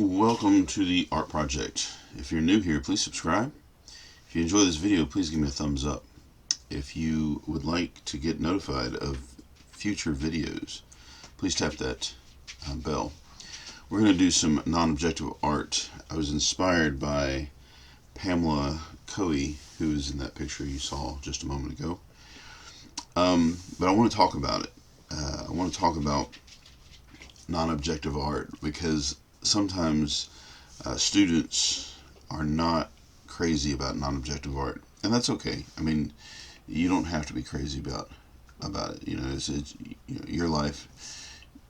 Welcome to the art project. If you're new here, please subscribe. If you enjoy this video, please give me a thumbs up. If you would like to get notified of future videos, please tap that bell. We're going to do some non-objective art. I was inspired by Pamela Caughey, who is in that picture you saw just a moment ago. But I want to talk about it. I want to talk about non-objective art because sometimes students are not crazy about non-objective art, and that's okay. I mean, you don't have to be crazy about it. It's your life.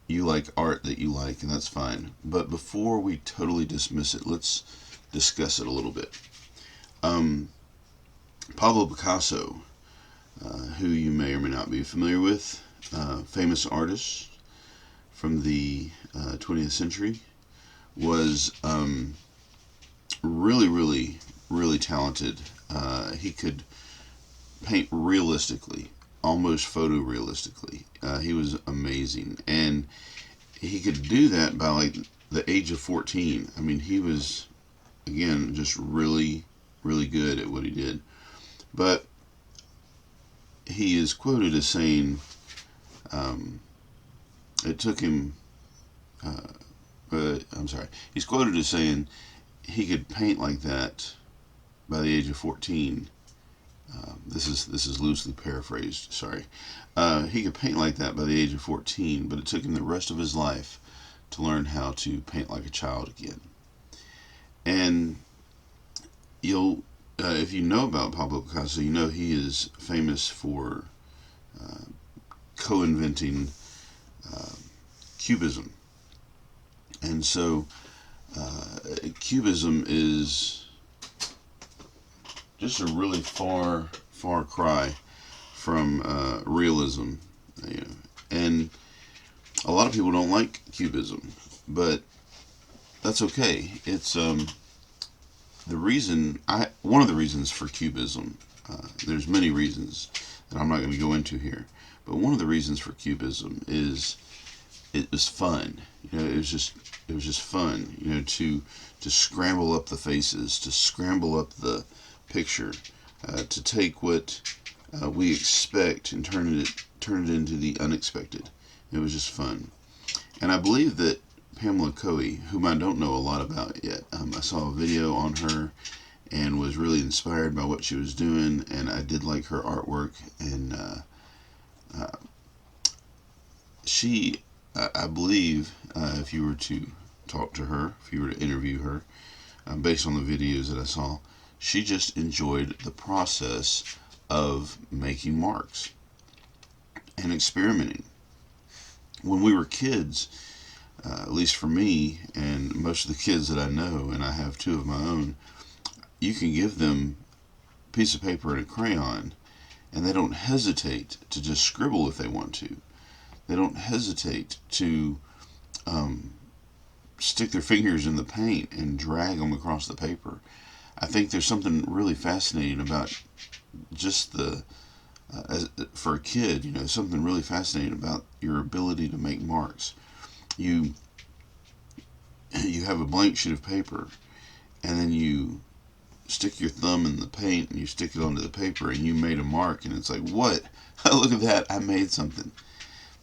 You like art that you like, and that's fine. But before we totally dismiss it, let's discuss it a little bit. Pablo Picasso, who you may or may not be familiar with, famous artist from the 20th century, was really talented. He could paint realistically, almost photorealistically. He was amazing, and he could do that by like the age of 14. I mean, he was, again, just really good at what he did. But he is quoted as saying, it took him, he's quoted as saying he could paint like that by the age of 14. This is loosely paraphrased, sorry. He could paint like that by the age of 14, but it took him the rest of his life to learn how to paint like a child again. And you'll, if you know about Pablo Picasso, you know he is famous for co-inventing Cubism. And so Cubism is just a really far cry from realism, and a lot of people don't like Cubism, but that's okay. It's one of the reasons for Cubism. There's many reasons that I'm not going to go into here, but one of the reasons for Cubism is it was fun. It was just fun. To scramble up the faces, to scramble up the picture, to take what we expect and turn it into the unexpected. It was just fun. And I believe that Pamela Caughey, whom I don't know a lot about yet, I saw a video on her and was really inspired by what she was doing, and I did like her artwork. And I believe, if you were to talk to her, if you were to interview her, based on the videos that I saw, she just enjoyed the process of making marks and experimenting. When we were kids, at least for me and most of the kids that I know, and I have two of my own, you can give them a piece of paper and a crayon, and they don't hesitate to just scribble if they want to. They don't hesitate to stick their fingers in the paint and drag them across the paper. I think there's something really fascinating about just for a kid, something really fascinating about your ability to make marks. You have a blank sheet of paper, and then you stick your thumb in the paint and you stick it onto the paper, and you made a mark, and it's like, what? Look at that, I made something.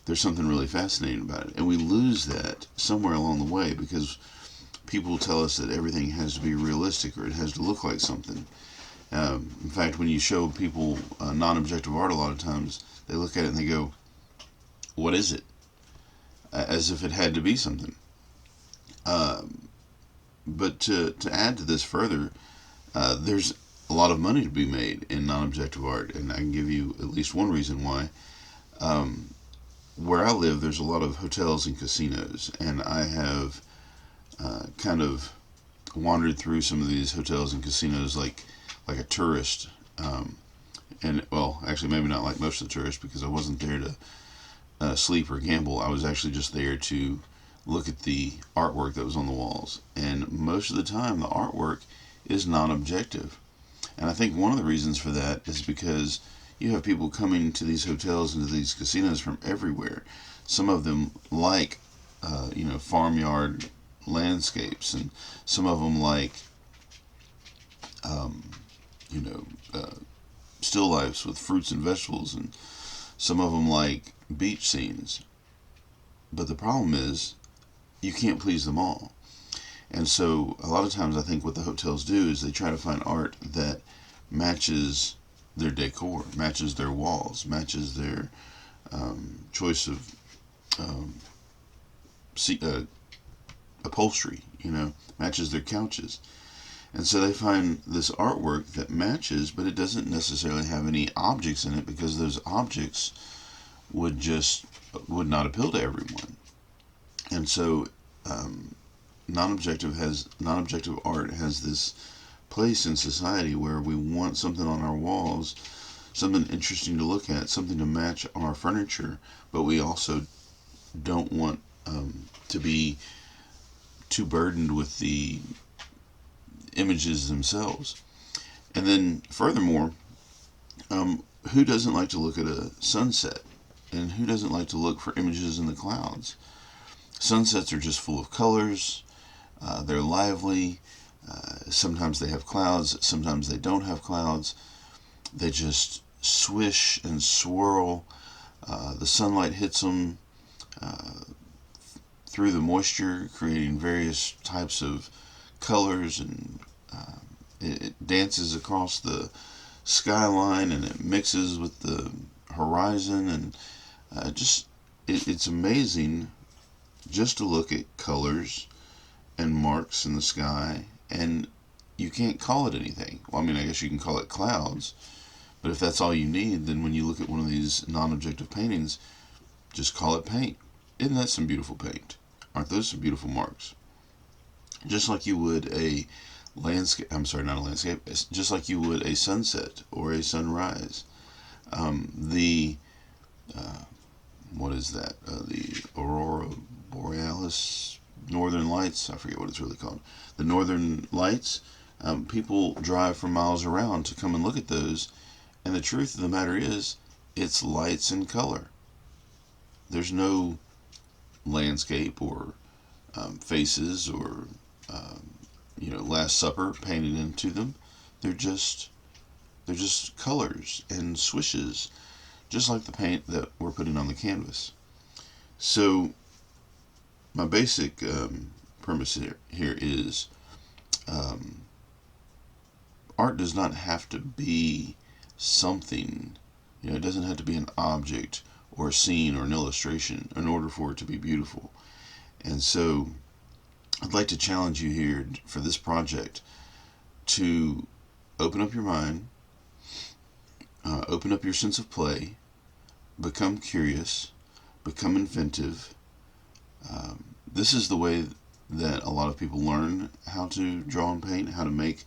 There's something really fascinating about it, and we lose that somewhere along the way because people tell us that everything has to be realistic or it has to look like something. In fact, when you show people non-objective art, a lot of times they look at it and they go, what is it? As if it had to be something. But to add to this further, there's a lot of money to be made in non-objective art, and I can give you at least one reason why. Where I live, there's a lot of hotels and casinos, and I have kind of wandered through some of these hotels and casinos like a tourist, and well, actually maybe not like most of the tourists, because I wasn't there to sleep or gamble. I was actually just there to look at the artwork that was on the walls, and most of the time the artwork is non-objective. And I think one of the reasons for that is because you have people coming to these hotels and to these casinos from everywhere. Some of them like, farmyard landscapes, and some of them like you know, still lifes with fruits and vegetables, and some of them like beach scenes. But the problem is, you can't please them all. And so, a lot of times, I think what the hotels do is they try to find art that matches their decor, matches their walls, matches their choice of um, upholstery, matches their couches. And so they find this artwork that matches, but it doesn't necessarily have any objects in it, because those objects would not appeal to everyone. And so non-objective art has this place in society where we want something on our walls, something interesting to look at, something to match our furniture, but we also don't want to be too burdened with the images themselves. And then furthermore, who doesn't like to look at a sunset? And who doesn't like to look for images in the clouds? Sunsets are just full of colors. They're lively. Sometimes they have clouds. Sometimes they don't have clouds. They just swish and swirl. The sunlight hits them through the moisture, creating various types of colors, and it dances across the skyline, and it mixes with the horizon, and it's amazing just to look at colors and marks in the sky, and you can't call it anything. Well, I mean, I guess you can call it clouds, but if that's all you need, then when you look at one of these non-objective paintings, just call it paint. Isn't that some beautiful paint? Aren't those some beautiful marks? Just like you would a landscape, I'm sorry, not a landscape, just like you would a sunset or a sunrise. What is that? The Aurora Borealis, Northern Lights, I forget what it's really called. The Northern Lights, people drive for miles around to come and look at those, and the truth of the matter is, it's lights and color. There's no landscape or faces or Last Supper painted into them. They're just colors and swishes, just like the paint that we're putting on the canvas. So my basic premise here is art does not have to be something. It doesn't have to be an object or a scene or an illustration in order for it to be beautiful. And so I'd like to challenge you here for this project to open up your mind, open up your sense of play, become curious, become inventive. This is the way that a lot of people learn how to draw and paint, how to make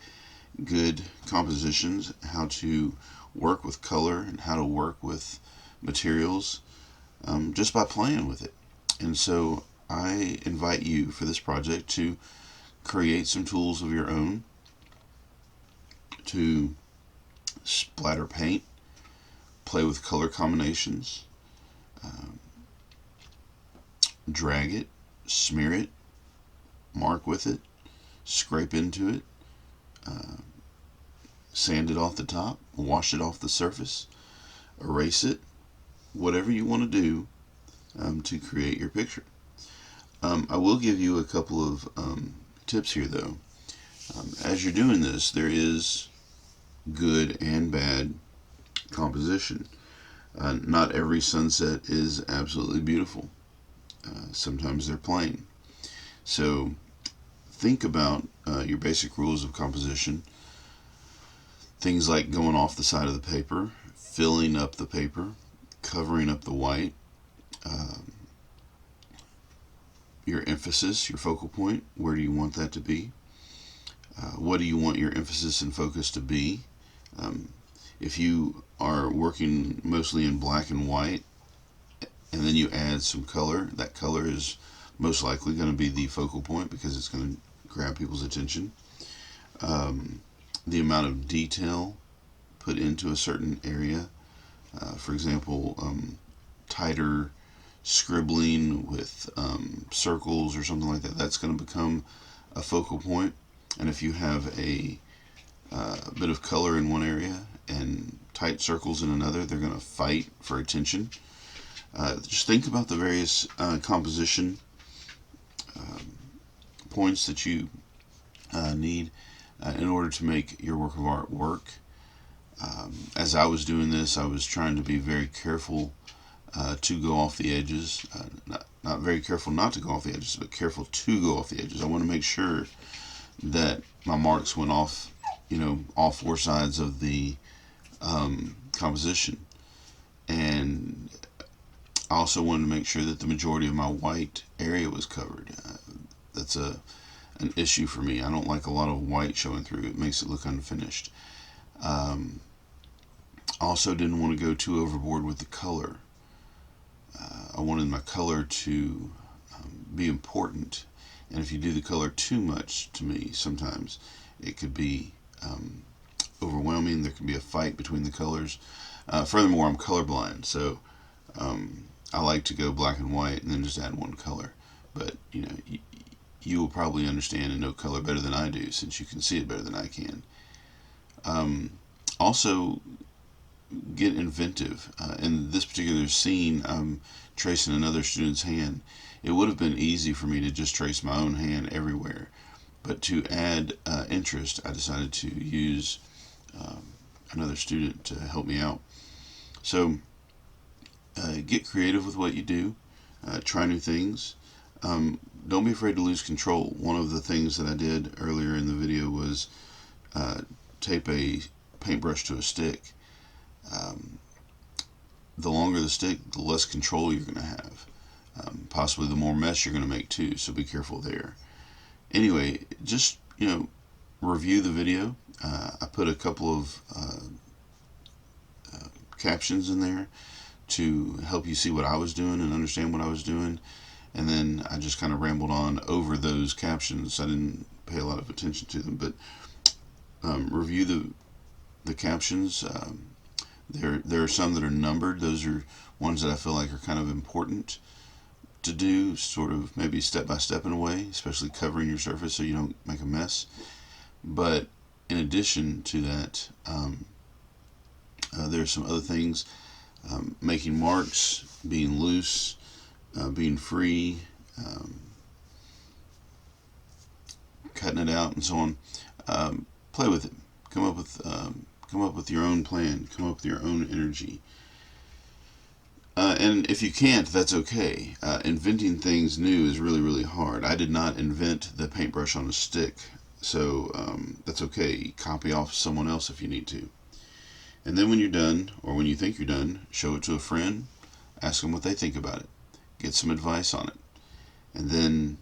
good compositions, how to work with color, and how to work with materials, just by playing with it. And so I invite you for this project to create some tools of your own, to splatter paint, play with color combinations, drag it, smear it, mark with it, scrape into it, sand it off the top, wash it off the surface, erase it, whatever you want to do to create your picture. I will give you a couple of tips here, though. As you're doing this, there is good and bad composition. Not every sunset is absolutely beautiful. Sometimes they're plain. So think about your basic rules of composition. Things like going off the side of the paper, filling up the paper, covering up the white, your emphasis, your focal point. Where do you want that to be? What do you want your emphasis and focus to be? If you are working mostly in black and white, and then you add some color, that color is most likely going to be the focal point because it's going to grab people's attention. The amount of detail put into a certain area, for example, tighter scribbling with circles or something like that, that's going to become a focal point. And if you have a bit of color in one area and tight circles in another, they're going to fight for attention. Just think about the various composition points that you need in order to make your work of art work. As I was doing this, I was trying to be very careful to go off the edges. Not very careful not to go off the edges, but careful to go off the edges. I want to make sure that my marks went off, all four sides of the composition. And I also wanted to make sure that the majority of my white area was covered. That's an issue for me. I don't like a lot of white showing through. It makes it look unfinished. Also didn't want to go too overboard with the color. I wanted my color to be important, and if you do the color too much, to me sometimes it could be overwhelming. There can be a fight between the colors. Furthermore, I'm colorblind, so I like to go black and white and then just add one color. But you will probably understand and know color better than I do, since you can see it better than I can. Also, get inventive. In this particular scene, I'm tracing another student's hand. It would have been easy for me to just trace my own hand everywhere, but to add interest, I decided to use another student to help me out. So get creative with what you do. Try new things. Don't be afraid to lose control. One of the things that I did earlier in the video was tape a paintbrush to a stick. The longer the stick, the less control you're going to have. Possibly the more mess you're going to make too, so be careful there. Anyway, just, review the video. I put a couple of captions in there to help you see what I was doing and understand what I was doing. And then I just kind of rambled on over those captions. I didn't pay a lot of attention to them, but review the captions. There are some that are numbered. Those are ones that I feel like are kind of important to do, sort of maybe step by step in a way, especially covering your surface so you don't make a mess. But in addition to that, there are some other things. Making marks, being loose, being free, cutting it out, and so on. Play with it. Come up with your own plan. Come up with your own energy. And if you can't, that's okay. Inventing things new is really, really hard. I did not invent the paintbrush on a stick, so that's okay. Copy off someone else if you need to. And then when you're done, or when you think you're done, show it to a friend. Ask them what they think about it. Get some advice on it. And then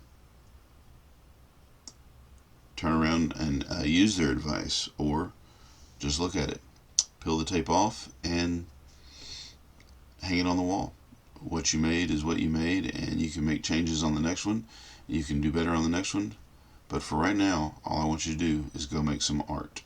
turn around and use their advice, or just look at it. Peel the tape off and hang it on the wall. What you made is what you made, and you can make changes on the next one. You can do better on the next one. But for right now, all I want you to do is go make some art.